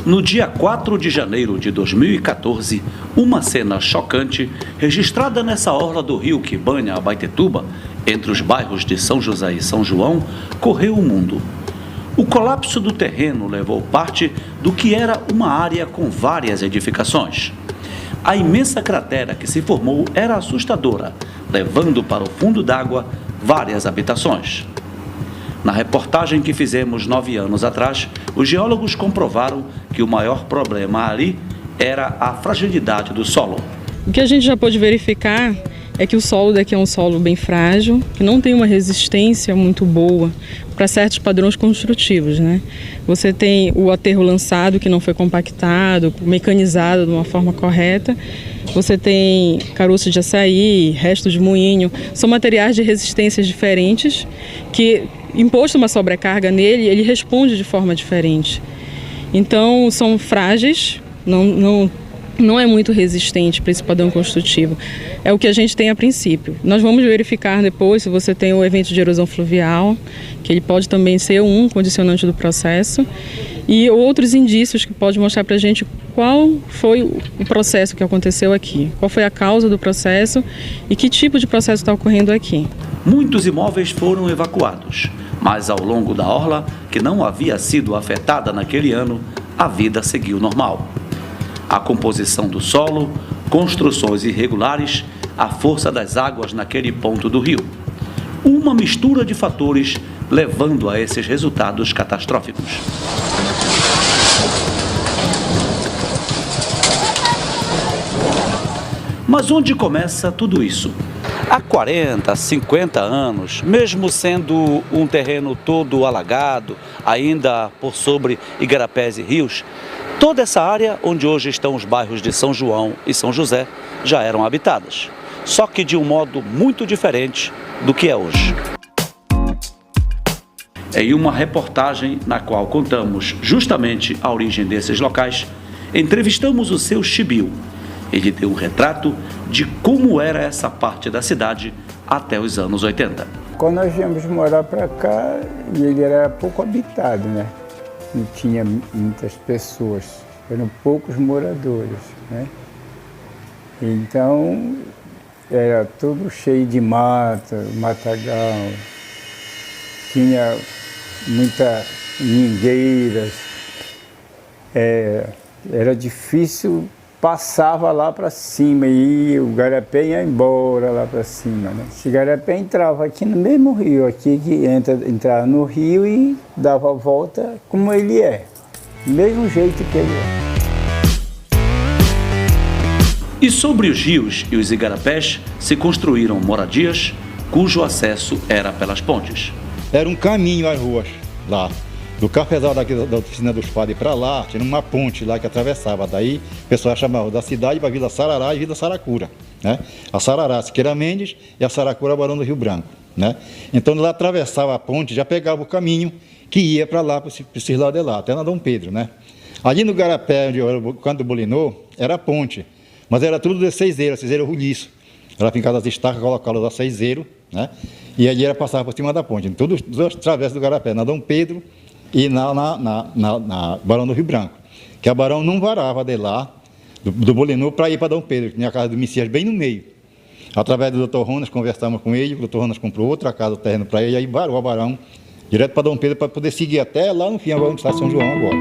No dia 4 de janeiro de 2014, uma cena chocante, registrada nessa orla do rio que banha Abaetetuba, entre os bairros de São José e São João, correu o mundo. O colapso do terreno levou parte do que era uma área com várias edificações. A imensa cratera que se formou era assustadora, levando para o fundo d'água várias habitações. Na reportagem que fizemos 9 anos atrás, os geólogos comprovaram que o maior problema ali era a fragilidade do solo. O que a gente já pôde verificar é que o solo daqui é um solo bem frágil, que não tem uma resistência muito boa para certos padrões construtivos, né? Você tem o aterro lançado que não foi compactado, mecanizado de uma forma correta. Você tem caroço de açaí, restos de moinho. São materiais de resistências diferentes que, imposto uma sobrecarga nele, ele responde de forma diferente. Então, são frágeis, não é muito resistente para esse padrão construtivo. É o que a gente tem a princípio. Nós vamos verificar depois se você tem o evento de erosão fluvial, que ele pode também ser um condicionante do processo, e outros indícios que podem mostrar para a gente qual foi o processo que aconteceu aqui, qual foi a causa do processo e que tipo de processo está ocorrendo aqui. Muitos imóveis foram evacuados, mas ao longo da orla, que não havia sido afetada naquele ano, a vida seguiu normal. A composição do solo, construções irregulares, a força das águas naquele ponto do rio. Uma mistura de fatores levando a esses resultados catastróficos. Mas onde começa tudo isso? Há 40, 50 anos, mesmo sendo um terreno todo alagado, ainda por sobre igarapés e rios, toda essa área onde hoje estão os bairros de São João e São José já eram habitadas, só que de um modo muito diferente do que é hoje. Em uma reportagem na qual contamos justamente a origem desses locais, entrevistamos o seu Chibiu. Ele deu um retrato de como era essa parte da cidade até os anos 80. Quando nós viemos morar para cá, ele era pouco habitado, né? Não tinha muitas pessoas, eram poucos moradores, né? Então, era tudo cheio de mata, matagal, tinha muitas ningueiras, era difícil, passava lá para cima e o garapé ia embora lá para cima, né? Esse garapé entrava aqui no mesmo rio, aqui que entrava no rio e dava a volta como ele é, do mesmo jeito que ele é. E sobre os rios e os igarapés se construíram moradias cujo acesso era pelas pontes. Era um caminho as ruas lá. Do cafezal daqui da oficina dos padres para lá, tinha uma ponte lá que atravessava. Daí o pessoal chamava da cidade para Vila Sarará e Vila Saracura, né? A Sarará, Siqueira Mendes, e a Saracura, Barão do Rio Branco, né? Então lá atravessava a ponte, já pegava o caminho que ia para lá, para esse lado de lá, até na Dom Pedro, né? Ali no Garapé, onde era o canto do Bolinô, era a ponte, mas era tudo de seizeiro roliço. Era fincada as estacas, colocava da seizeiro, né? E ali era passar por cima da ponte, em todos os travessos do Garapé, na Dom Pedro e na Barão do Rio Branco, que a Barão não varava de lá, do Bolinô, para ir para Dom Pedro, que tinha a casa do Messias bem no meio. Através do Dr. Ronas, conversamos com ele, o Dr. Ronas comprou outra casa, o terreno para ele, e aí varou a Barão, direto para Dom Pedro, para poder seguir até lá no fim, agora onde está São João agora.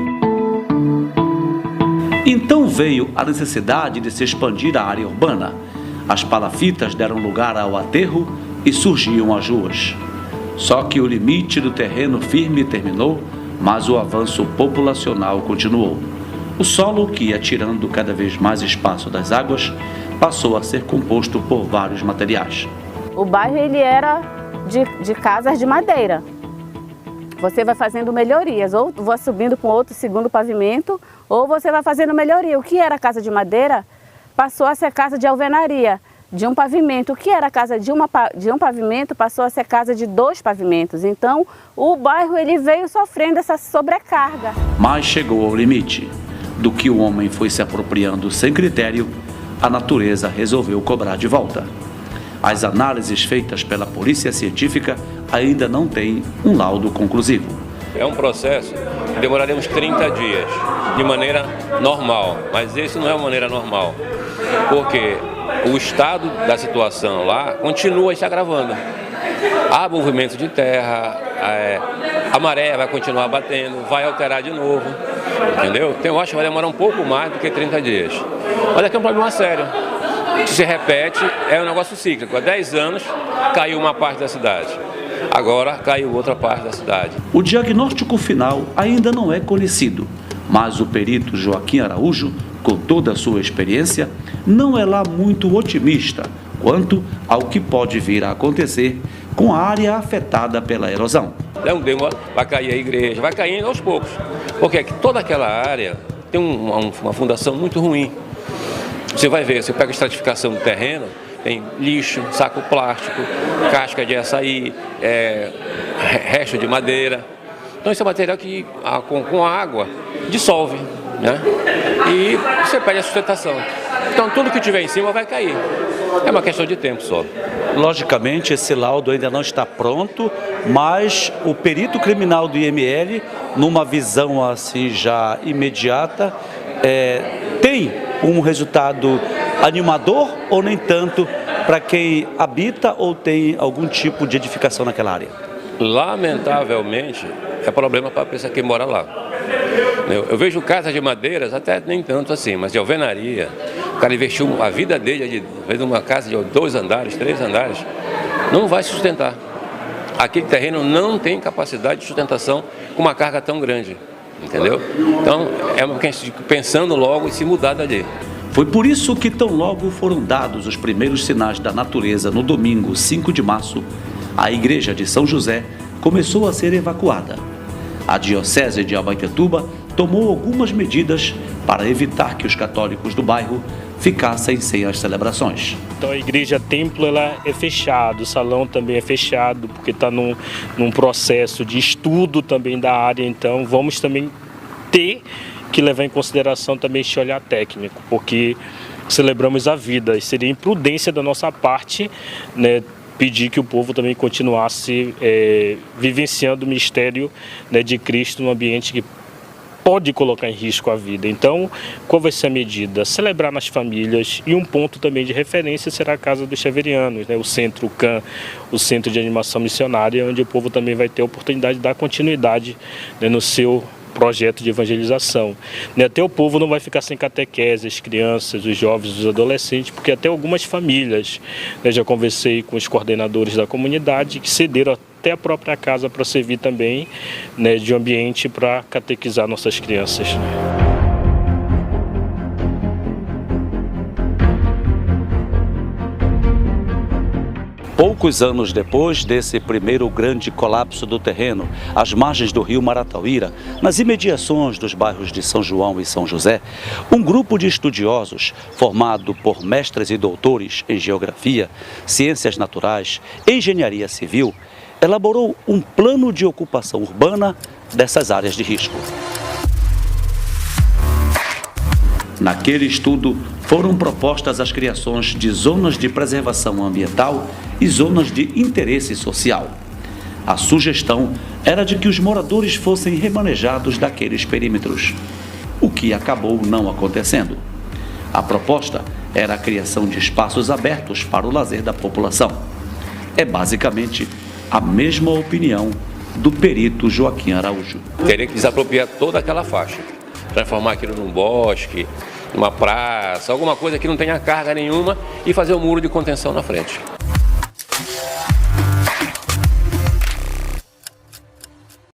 Então veio a necessidade de se expandir a área urbana. As palafitas deram lugar ao aterro e surgiam as ruas. Só que o limite do terreno firme terminou, mas o avanço populacional continuou. O solo, que ia tirando cada vez mais espaço das águas, passou a ser composto por vários materiais. O bairro ele era de casas de madeira. Você vai fazendo melhorias, ou vai subindo com outro segundo pavimento, ou você vai fazendo melhoria. O que era casa de madeira passou a ser casa de alvenaria, de um pavimento. O que era casa de um pavimento passou a ser casa de 2 pavimentos. Então, o bairro ele veio sofrendo essa sobrecarga. Mas chegou ao limite. Do que o homem foi se apropriando sem critério, a natureza resolveu cobrar de volta. As análises feitas pela polícia científica ainda não têm um laudo conclusivo. É um processo que demoraria uns 30 dias, de maneira normal, mas esse não é uma maneira normal, porque o estado da situação lá continua se agravando. Há movimento de terra, a maré vai continuar batendo, vai alterar de novo, entendeu? Então eu acho que vai demorar um pouco mais do que 30 dias. Mas aqui é um problema sério, que se repete, é um negócio cíclico. Há 10 anos caiu uma parte da cidade, agora caiu outra parte da cidade. O diagnóstico final ainda não é conhecido, mas o perito Joaquim Araújo, com toda a sua experiência, não é lá muito otimista quanto ao que pode vir a acontecer com a área afetada pela erosão. Vai cair a igreja, vai caindo aos poucos, porque aqui, toda aquela área tem uma fundação muito ruim. Você vai ver, você pega a estratificação do terreno, tem lixo, saco plástico, casca de açaí, resto de madeira. Então esse é material que com a água dissolve, né? E você perde a sustentação. Então tudo que tiver em cima vai cair. É uma questão de tempo só. Logicamente, esse laudo ainda não está pronto, mas o perito criminal do IML, numa visão assim já imediata, tem um resultado animador ou nem tanto para quem habita ou tem algum tipo de edificação naquela área? Lamentavelmente, é problema para a pessoa que mora lá. Eu vejo casas de madeiras, até nem tanto assim, mas de alvenaria. O cara investiu a vida dele, fez uma casa de 2 andares, 3 andares, não vai sustentar. Aquele terreno não tem capacidade de sustentação com uma carga tão grande, entendeu? Então, pensando logo em se mudar dali. Foi por isso que tão logo foram dados os primeiros sinais da natureza no domingo 5 de março, a igreja de São José começou a ser evacuada. A Diocese de Abaetetuba tomou algumas medidas para evitar que os católicos do bairro ficassem sem as celebrações. Então a igreja templo ela é fechado, o salão também é fechado, porque está num processo de estudo também da área, então vamos também ter que levar em consideração também esse olhar técnico, porque celebramos a vida e seria imprudência da nossa parte, né, pedir que o povo também continuasse vivenciando o mistério, né, de Cristo num ambiente que pode colocar em risco a vida. Então, qual vai ser a medida? Celebrar nas famílias, e um ponto também de referência será a Casa dos Xaverianos, né? O Centro CAN, o Centro de Animação Missionária, onde o povo também vai ter a oportunidade de dar continuidade, né, no seu projeto de evangelização. Até o povo não vai ficar sem catequese, as crianças, os jovens, os adolescentes, porque até algumas famílias, né, já conversei com os coordenadores da comunidade que cederam até a própria casa para servir também, né, de ambiente para catequizar nossas crianças. Poucos anos depois desse primeiro grande colapso do terreno, às margens do rio Maratauíra, nas imediações dos bairros de São João e São José, um grupo de estudiosos, formado por mestres e doutores em geografia, ciências naturais, engenharia civil, elaborou um plano de ocupação urbana dessas áreas de risco. Naquele estudo, foram propostas as criações de zonas de preservação ambiental e zonas de interesse social. A sugestão era de que os moradores fossem remanejados daqueles perímetros, o que acabou não acontecendo. A proposta era a criação de espaços abertos para o lazer da população. É basicamente a mesma opinião do perito Joaquim Araújo. Teria que desapropriar toda aquela faixa, transformar aquilo num bosque, numa praça, alguma coisa que não tenha carga nenhuma e fazer um muro de contenção na frente.